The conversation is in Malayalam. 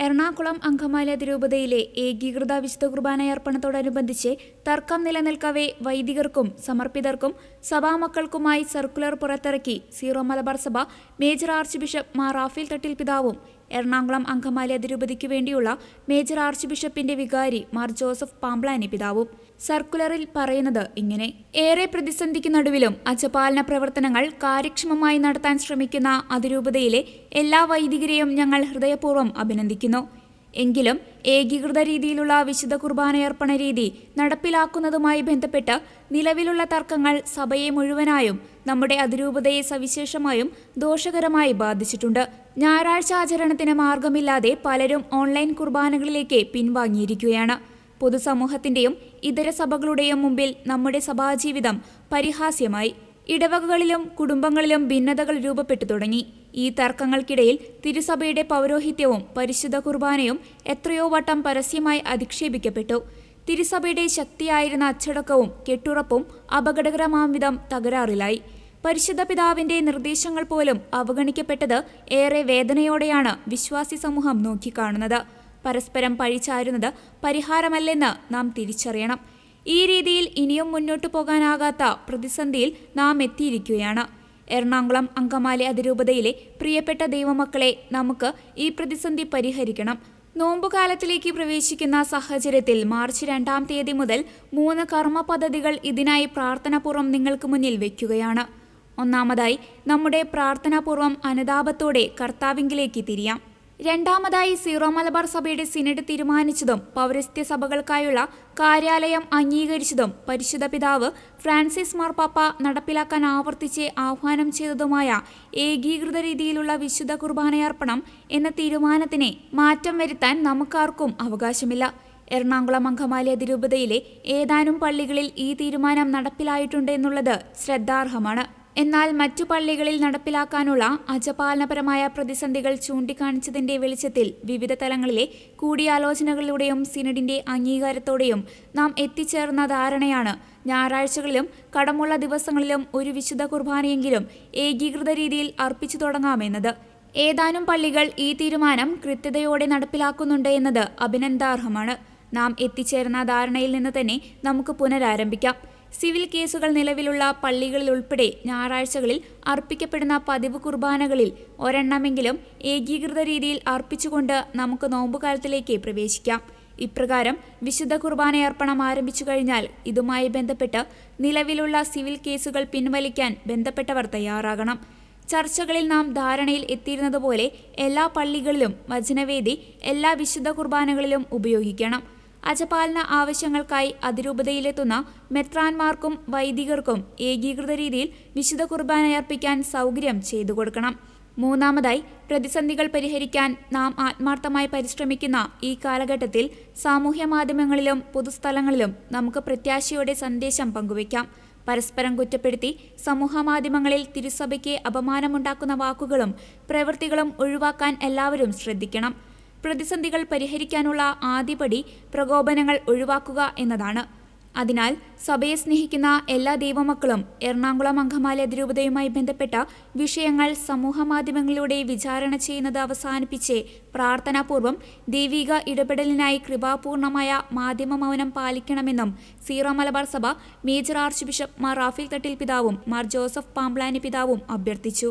എറണാകുളം അങ്കമാലി അതിരൂപതയിലെ ഏകീകൃത വിശുദ്ധ കുർബാനയർപ്പണത്തോടനുബന്ധിച്ച് തർക്കം നിലനിൽക്കവെ വൈദികർക്കും സമർപ്പിതർക്കും സഭാമക്കൾക്കുമായി സർക്കുലർ പുറത്തിറക്കി സീറോ മലബാർ സഭ major archbishop Mar Raphael Thattil പിതാവും എറണാകുളം അങ്കമാലി അതിരൂപതയ്ക്കു വേണ്ടിയുള്ള മേജർ ആർച്ച് ബിഷപ്പിന്റെ വികാരി മാർ ജോസഫ് പാംബ്ലാനി പിതാവും. സർക്കുലറിൽ പറയുന്നത് ഇങ്ങനെ: ഏറെ പ്രതിസന്ധിക്ക് നടുവിലും അജപാലന പ്രവർത്തനങ്ങൾ കാര്യക്ഷമമായി നടത്താൻ ശ്രമിക്കുന്ന അതിരൂപതയിലെ എല്ലാ വൈദികരെയും ഞങ്ങൾ ഹൃദയപൂർവ്വം അഭിനന്ദിക്കുന്നു. എങ്കിലും ഏകീകൃത രീതിയിലുള്ള വിശുദ്ധ കുർബാനയർപ്പണ രീതി നടപ്പിലാക്കുന്നതുമായി ബന്ധപ്പെട്ട് നിലവിലുള്ള തർക്കങ്ങൾ സഭയെ മുഴുവനായും നമ്മുടെ അതിരൂപതയെ സവിശേഷമായും ദോഷകരമായി ബാധിച്ചിട്ടുണ്ട്. ഞായറാഴ്ച ആചരണത്തിന് മാർഗമില്ലാതെ പലരും ഓൺലൈൻ കുർബാനകളിലേക്ക് പിൻവാങ്ങിയിരിക്കുകയാണ്. പൊതുസമൂഹത്തിന്റെയും ഇതര സഭകളുടെയും മുമ്പിൽ നമ്മുടെ സഭാജീവിതം പരിഹാസ്യമായി. ഇടവകകളിലും കുടുംബങ്ങളിലും ഭിന്നതകൾ രൂപപ്പെട്ടു തുടങ്ങി. ഈ തർക്കങ്ങൾക്കിടയിൽ തിരുസഭയുടെ പൗരോഹിത്യവും പരിശുദ്ധ കുർബാനയും എത്രയോ വട്ടം പരസ്യമായി അധിക്ഷേപിക്കപ്പെട്ടു. തിരുസഭയുടെ ശക്തിയായിരുന്ന അച്ചടക്കവും കെട്ടുറപ്പും അപകടകരമാം വിധം തകരാറിലായി. പരിശുദ്ധ പിതാവിന്റെ നിർദ്ദേശങ്ങൾ പോലും അവഗണിക്കപ്പെട്ടത് ഏറെ വേദനയോടെയാണ് വിശ്വാസി സമൂഹം നോക്കിക്കാണുന്നത്. പരസ്പരം പഴിചാരുന്നത് പരിഹാരമല്ലെന്ന് നാം തിരിച്ചറിയണം. ഈ രീതിയിൽ ഇനിയും മുന്നോട്ടു പോകാനാകാത്ത പ്രതിസന്ധിയിൽ നാം എത്തിയിരിക്കുകയാണ്. എറണാകുളം അങ്കമാലി അതിരൂപതയിലെ പ്രിയപ്പെട്ട ദൈവമക്കളെ, നമുക്ക് ഈ പ്രതിസന്ധി പരിഹരിക്കണം. നോമ്പുകാലത്തിലേക്ക് പ്രവേശിക്കുന്ന സാഹചര്യത്തിൽ മാർച്ച് 2-ാം തീയതി മുതൽ 3 കർമ്മ പദ്ധതികൾ ഇതിനായി പ്രാർത്ഥനാപൂർവ്വം നിങ്ങൾക്ക് മുന്നിൽ വയ്ക്കുകയാണ്. ഒന്നാമതായി, നമ്മുടെ പ്രാർത്ഥനാപൂർവ്വം അനുതാപത്തോടെ കർത്താവിങ്കിലേക്ക് തിരിയാം. രണ്ടാമതായി, സീറോ മലബാർ സഭയുടെ സിനഡ് തീരുമാനിച്ചതും പൗരസ്ത്യ സഭകൾക്കായുള്ള കാര്യാലയം അംഗീകരിച്ചതും പരിശുദ്ധ പിതാവ് ഫ്രാൻസിസ് മാർപ്പാപ്പ നടപ്പിലാക്കാൻ ആവർത്തിച്ച് ആഹ്വാനം ചെയ്തതുമായ ഏകീകൃത രീതിയിലുള്ള വിശുദ്ധ കുർബാനയർപ്പണം എന്ന തീരുമാനത്തിനെ മാറ്റം വരുത്താൻ നമുക്കാർക്കും അവകാശമില്ല. എറണാകുളം അങ്കമാലി അതിരൂപതയിലെ ഏതാനും പള്ളികളിൽ ഈ തീരുമാനം നടപ്പിലായിട്ടുണ്ട് എന്നുള്ളത് ശ്രദ്ധാർഹമാണ്. എന്നാൽ മറ്റു പള്ളികളിൽ നടപ്പിലാക്കാനുള്ള അജപാലനപരമായ പ്രതിസന്ധികൾ ചൂണ്ടിക്കാണിച്ചതിന്റെ വെളിച്ചത്തിൽ വിവിധ തലങ്ങളിലെ കൂടിയാലോചനകളിലൂടെയും സിനഡിന്റെ അംഗീകാരത്തോടെയും നാം എത്തിച്ചേർന്ന ധാരണയാണ് ഞായറാഴ്ചകളിലും കടമുള്ള ദിവസങ്ങളിലും ഒരു വിശുദ്ധ കുർബാനയെങ്കിലും ഏകീകൃത രീതിയിൽ അർപ്പിച്ചു തുടങ്ങാമെന്നത്. ഏതാനും പള്ളികൾ ഈ തീരുമാനം കൃത്യതയോടെ നടപ്പിലാക്കുന്നുണ്ട് എന്നത് അഭിനന്ദനാർഹമാണ്. നാം എത്തിച്ചേർന്ന ധാരണയിൽ നിന്ന് തന്നെ നമുക്ക് പുനരാരംഭിക്കാം. സിവിൽ കേസുകൾ നിലവിലുള്ള പള്ളികളിൽ ഉൾപ്പെടെ ഞായറാഴ്ചകളിൽ അർപ്പിക്കപ്പെടുന്ന പതിവ് കുർബാനകളിൽ ഒരെണ്ണമെങ്കിലും ഏകീകൃത രീതിയിൽ അർപ്പിച്ചുകൊണ്ട് നമുക്ക് നോമ്പുകാലത്തിലേക്ക് പ്രവേശിക്കാം. ഇപ്രകാരം വിശുദ്ധ കുർബാനയർപ്പണം ആരംഭിച്ചു കഴിഞ്ഞാൽ ഇതുമായി ബന്ധപ്പെട്ട് നിലവിലുള്ള സിവിൽ കേസുകൾ പിൻവലിക്കാൻ ബന്ധപ്പെട്ടവർ തയ്യാറാകണം. ചർച്ചകളിൽ നാം ധാരണയിൽ എത്തിയിരുന്നതുപോലെ എല്ലാ പള്ളികളിലും വചനവേദി എല്ലാ വിശുദ്ധ കുർബാനകളിലും ഉപയോഗിക്കണം. അജപാലന ആവശ്യങ്ങൾക്കായി അതിരൂപതയിലെത്തുന്ന മെത്രാന്മാർക്കും വൈദികർക്കും ഏകീകൃത രീതിയിൽ വിശുദ്ധ കുർബാനയർപ്പിക്കാൻ സൗകര്യം ചെയ്തു കൊടുക്കണം. മൂന്നാമതായി, പ്രതിസന്ധികൾ പരിഹരിക്കാൻ നാം ആത്മാർത്ഥമായി പരിശ്രമിക്കുന്ന ഈ കാലഘട്ടത്തിൽ സാമൂഹ്യ മാധ്യമങ്ങളിലും പൊതുസ്ഥലങ്ങളിലും നമുക്ക് പ്രത്യാശയോടെ സന്ദേശം പങ്കുവയ്ക്കാം. പരസ്പരം കുറ്റപ്പെടുത്തി സമൂഹ മാധ്യമങ്ങളിൽ തിരുസഭയ്ക്ക് അപമാനമുണ്ടാക്കുന്ന വാക്കുകളും പ്രവൃത്തികളും ഒഴിവാക്കാൻ എല്ലാവരും ശ്രദ്ധിക്കണം. പ്രതിസന്ധികൾ പരിഹരിക്കാനുള്ള ആദ്യപടി പ്രകോപനങ്ങൾ ഒഴിവാക്കുക എന്നതാണ്. അതിനാൽ സഭയെ സ്നേഹിക്കുന്ന എല്ലാ ദൈവമക്കളും എറണാകുളം അങ്കമാലി അതിരൂപതയുമായി ബന്ധപ്പെട്ട വിഷയങ്ങൾ സമൂഹ മാധ്യമങ്ങളിലൂടെ വിചാരണ ചെയ്യുന്നത് അവസാനിപ്പിച്ച് പ്രാർത്ഥനാപൂർവ്വം ദൈവിക ഇടപെടലിനായി കൃപാപൂർണമായ മാധ്യമ മൗനം പാലിക്കണമെന്നും സീറോ മലബാർ സഭ major archbishop Mar Raphael Thattil പിതാവും മാർ ജോസഫ് പാംബ്ലാനി പിതാവും അഭ്യർത്ഥിച്ചു.